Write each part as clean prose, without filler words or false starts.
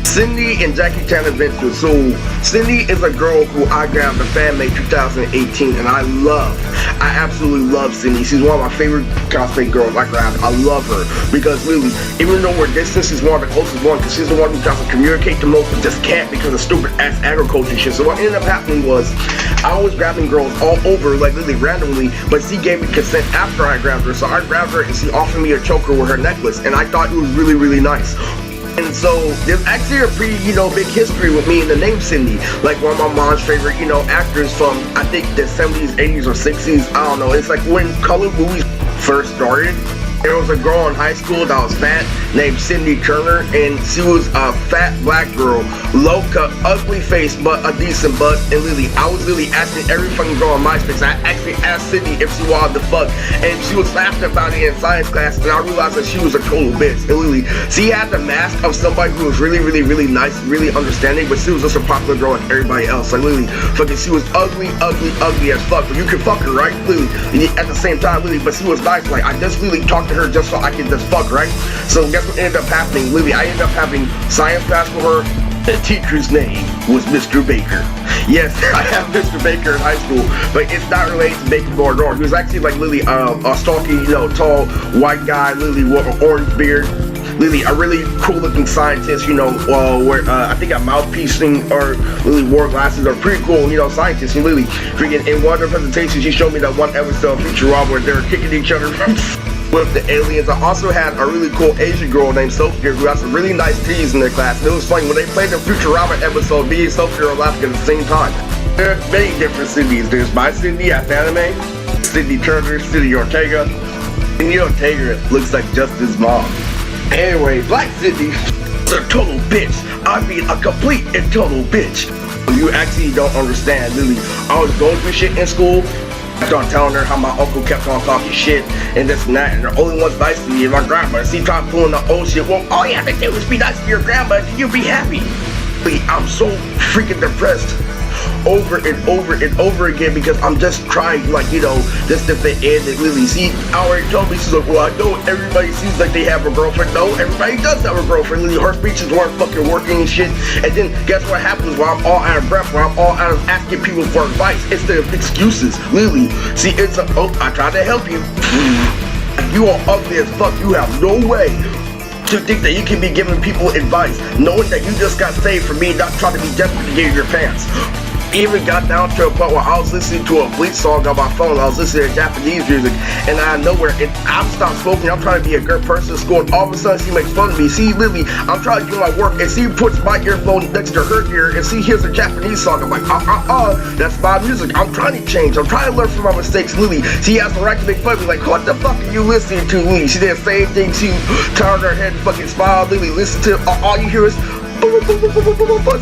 Cindy and Jackie Chan Adventure. So Cindy is a girl who I grabbed the Fan Made 2018, and I absolutely love Cindy. She's one of my favorite cosplay girls I grabbed. I love her because really, even though we're distant, she's one of the closest one because she's the one who tries to communicate the most but just can't because of stupid ass agriculture shit. So what ended up happening was I was grabbing girls all over, like literally randomly, but she gave me consent after I grabbed her. So I grabbed her and she offered me a choker with her necklace, and I thought it was really, really nice. And so there's actually a pretty, big history with me and the name Cindy. Like one of my mom's favorite, actors from, I think, the 70s, 80s, or 60s. I don't know. It's like when color movies first started. There was a girl in high school that was fat named Cindy Turner, and she was a fat black girl, low cut, ugly face, but a decent butt. And Lily, I was really asking every fucking girl on MySpace. I actually asked Cindy if she wanted to fuck, and she was laughing about it in science class, and I realized that she was a total bitch. And Lily, she had the mask of somebody who was really, really, really nice, really understanding, but she was just a popular girl like everybody else. Like Lily, fucking, she was ugly, ugly, ugly as fuck, but you can fuck her, right? Lily, at the same time, Lily, but she was nice. Like I just really talked to her just so I could just fuck, right? So guess what ended up happening? Lily, I ended up having science class with her. The teacher's name was Mr. Baker. Yes, I have Mr. Baker in high school, but it's not related to Baker Gordon. He was actually like Lily, a stalky, tall white guy, Lily with an orange beard. Lily, a really cool looking scientist, where I think a mouthpiecing or Lily wore glasses, or pretty cool, scientist. And Lily, freaking in one of the presentations, she showed me that one episode of Futurama where they were kicking each other with the aliens. I also had a really cool Asian girl named Sophia who had some really nice titties in their class. And it was funny when they played the Futurama episode, me and Sophia were laughing at the same time. There are many different Cindy's. There's my Cindy at Anime, Cindy Turner, Cindy Ortega. Cindy Ortega looks like Justin's mom. Anyway, Black Cindy is a total bitch. I mean, a complete and total bitch. You actually don't understand, Lily. I was going through shit in school. I started telling her how my uncle kept on talking shit and this and that, and the only one's nice to me is my grandma. She tried pulling the old shit. Well, all you have to do is be nice to your grandma and you'll be happy. I'm so freaking depressed over and over and over again because I'm just trying, just to fit in. And Lily, she already told me, she's like, well, I know everybody seems like they have a girlfriend. No, everybody does have a girlfriend. Lily, her speeches weren't fucking working and shit. And then guess what happens when I'm all out of breath, when I'm all out of asking people for advice instead of excuses? Lily, see, I tried to help you. You are ugly as fuck. You have no way to think that you can be giving people advice, knowing that you just got saved from me not trying to be desperate to get in your pants. Even got down to a point where I was listening to a Bleach song on my phone. I was listening to Japanese music, and out of nowhere, I'm stopped smoking. I'm trying to be a good person in school, and all of a sudden she makes fun of me. See, Lily, I'm trying to do my work, and she puts my earphone next to her ear, and she hears a Japanese song. I'm like, that's my music. I'm trying to change. I'm trying to learn from my mistakes. Lily, she has the right to make fun of me. Like, what the fuck are you listening to, Lily? She did the same thing. She turned her head and fucking smiled. Lily, listen to all you hear is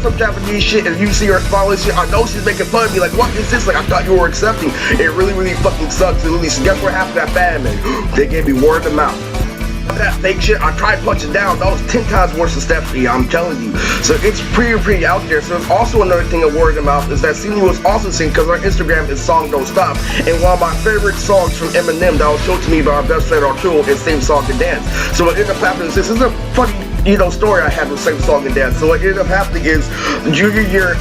some Japanese shit, and you see her smiling shit. I know she's making fun of me. Like, what is this? Like, I thought you were accepting. It really, really fucking sucks. And Lily, so guess what happened at Batman? They gave me word of mouth. That fake shit, I tried punching down. That was 10 times worse than Stephanie, I'm telling you. So it's pretty out there. So there's also another thing of word of mouth is that Cindy was also singing because our Instagram is Song Don't Stop. And one of my favorite songs from Eminem that was shown to me by our best friend Arturo is Same Song and Dance. So what ended up happening is this is a funny story I had with Same Song and Dance. So what ended up happening is freshman year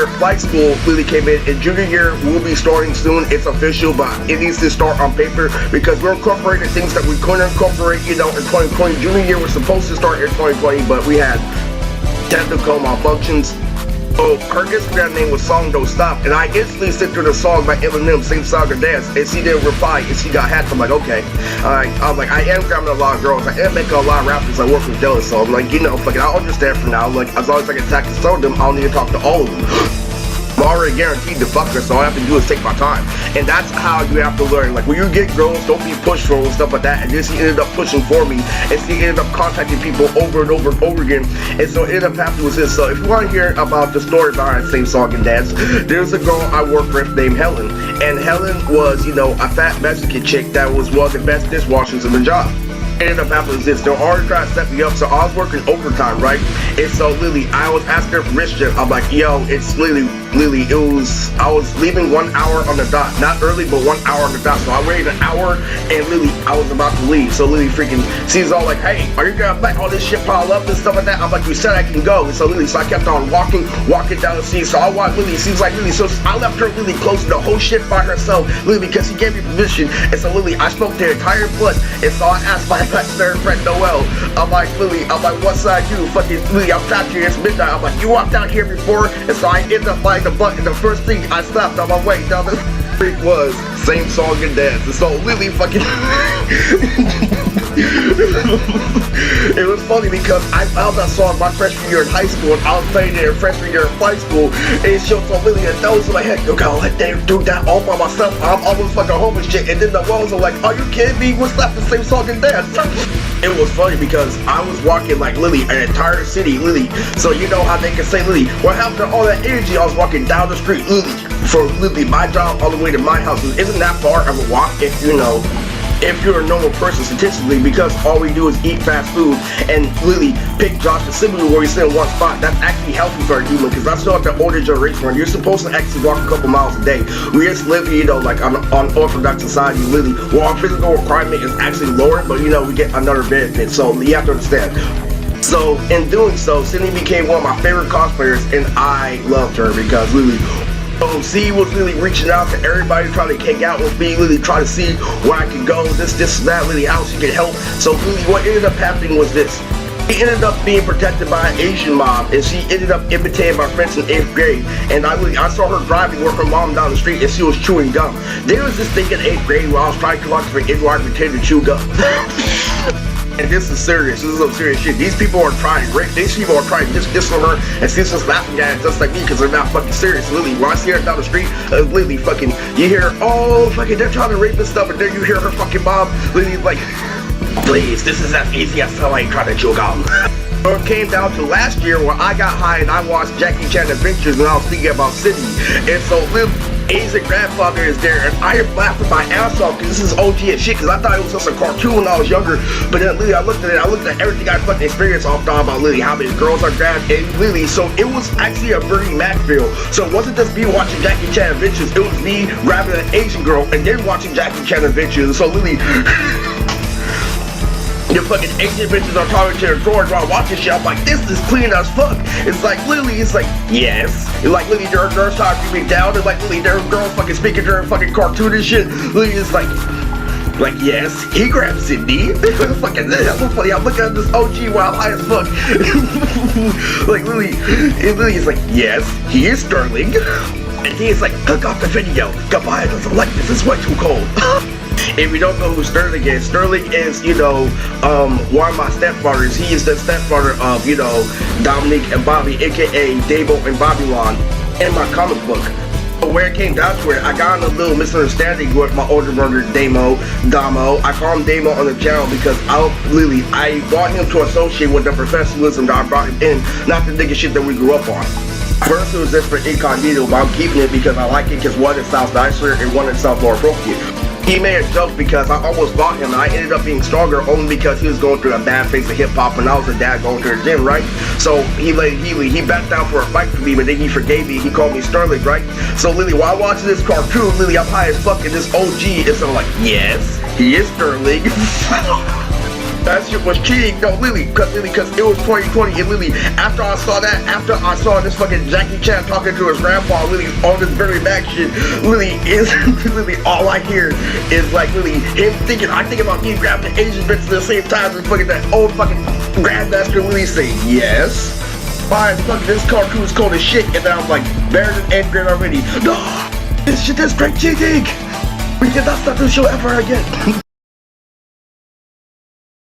of flight school, Lily came in, and junior year will be starting soon. It's official, but it needs to start on paper because we're incorporating things that we couldn't incorporate, in 2020. Junior year was supposed to start in 2020, but we had technical malfunctions. So her Instagram name was Song Don't Stop, and I instantly sent her the song by Eminem, Same Song and Dance, and she didn't reply, and she got hacked. I'm like, okay. I was like, I am grabbing a lot of girls, I am making a lot of rappers I work with jealous, so I'm like, fucking, I understand for now. Like, as long as I can tackle some of them, I don't need to talk to all of them. I'm already guaranteed to fuck her, so all I have to do is take my time. And that's how you have to learn. Like, when you get girls, don't be pushed for and stuff like that. And then she ended up pushing for me, and she ended up contacting people over and over and over again. And so it ended up happening with this. So if you want to hear about the story behind Same Song and Dance, there's a girl I work with named Helen. And Helen was, a fat Mexican chick that was one of the best dishwashers in the job. Ended up happening is this, they're already trying to set me up, so I was working overtime, right? And so Lily, I was asking her permission. I'm like, yo, it's Lily, Lily, I was leaving 1 hour on the dot. Not early, but 1 hour on the dot. So I waited an hour, and Lily, I was about to leave. So Lily freaking, she's all like, hey, are you gonna let all this shit pile up and stuff like that? I'm like, you said I can go. And so Lily, so I kept on walking down the street. So I watched Lily, seems like Lily, so I left her Lily closing the whole shit by herself, Lily, because he gave me permission. And so Lily, I smoked the entire blunt. And so I asked my third friend Noel, I'm like, Lily, I'm like, what side you? Fucking Lily, I'm trapped here, it's midnight. I'm like, you walked out here before? And so I ended up buying the blunt, and the first thing I stopped on my way down the street was Same Song and Dance. And so Lily fucking it was funny because I found that song my freshman year in high school, and I was playing it in freshman year in high school, and it showed so Lily a nose in my head, you gotta let them do that all by myself, I'm almost fucking homeless shit. And then the walls are like, are you kidding me? What's that? The Same Song and Dance? It was funny because I was walking like Lily, an entire city, Lily. So you know how they can say, Lily, what happened to all that energy? I was walking down the street, Lily, from Lily, my job all the way to my house. It isn't that far of a walk if you know, if you're a normal person statistically, because all we do is eat fast food and Lily pick jobs specifically where we sit in one spot. That's actually healthy for a human, because that's not the older generation when you're supposed to actually walk a couple miles a day. We just live, you know, like on orthodox society, Lily, where our physical requirement is actually lower, but you know, we get another benefit. So you have to understand. So in doing so, Cindy became one of my favorite cosplayers, and I loved her because Lily, she was really reaching out to everybody, trying to hang out with me, really trying to see where I can go, this, that, really how she could help. So really what ended up happening was this. She ended up being protected by an Asian mom, and she ended up imitating my friends in 8th grade. And I saw her driving with her mom down the street, and she was chewing gum. There was this thing in 8th grade where I was trying to come out to an Edward pretending to chew gum. And this is serious. This is some serious shit. These people are trying to rape. These people are trying to diss her, and she's just laughing at it just like me because they're not fucking serious. Lily, when I see her down the street, Lily fucking, you hear, oh fucking, they're trying to rape and stuff, and then you hear her fucking mom, Lily's like, please, this is as easy as somebody trying to chew gum. So it came down to last year where I got high and I watched Jackie Chan Adventures, and I was thinking about Sydney. And so Asian grandfather is there, and I am laughing my ass off because this is OG as shit, because I thought it was just a cartoon when I was younger. But then Lily, I looked at everything I fucking experienced off about Lily, how many girls are grabbed and Lily. So it was actually a Bernie Mac feel. So it wasn't just me watching Jackie Chan Adventures, it was me grabbing an Asian girl and then watching Jackie Chan Adventures. So Lily, the fucking Asian bitches are talking to their drawers while watching shit. I'm like, this is clean as fuck. It's like, Lily, it's like, yes. It's like, Lily, there are girls talking me down. It's like, Lily, there are girls fucking speaking to her fucking cartoon and shit. Lily is like, yes, he grabbed Sydney. Fucking, that's so funny. I'm looking at this OG while I'm high as fuck. Like, Lily is like, yes, he is Sterling. And he is like, hook off the video. Goodbye, I doesn't like this. It's way too cold. If you don't know who Sterling is, you know, one of my stepfathers. He is the stepfather of, you know, Dominique and Bobby, aka Dabo and Babylon, in my comic book. But where it came down to it, I got in a little misunderstanding with my older brother Damo. I call him Damo on the channel because I want him to associate with the professionalism that I brought him in, not the nigga shit that we grew up on. First it was just for incognito, but I'm keeping it because I like it, because one, it sounds nicer, and one, it sounds more appropriate. He made a joke because I almost bought him, and I ended up being stronger only because he was going through a bad phase of hip-hop, and I was a dad going to the gym, right? So he backed down for a fight for me, but then he forgave me. He called me Sterling, right? So Lily, while watching this cartoon, Lily, I'm high as fuck, and this OG is I'm like, yes, he is Sterling. That shit was cheating, no, Lily, because it was 2020, and Lily, after I saw this fucking Jackie Chan talking to his grandpa, Lily, on this very Mac shit, Lily, all I hear is like, Lily, him thinking, I think about me grabbing the Asian bitch at the same time as fucking that old fucking grandmaster Lily saying, yes, fine, fuck, this cartoon is cold as shit, and then I'm like, better than 8th grade already, no, this shit is great cheating, we cannot stop this show ever again.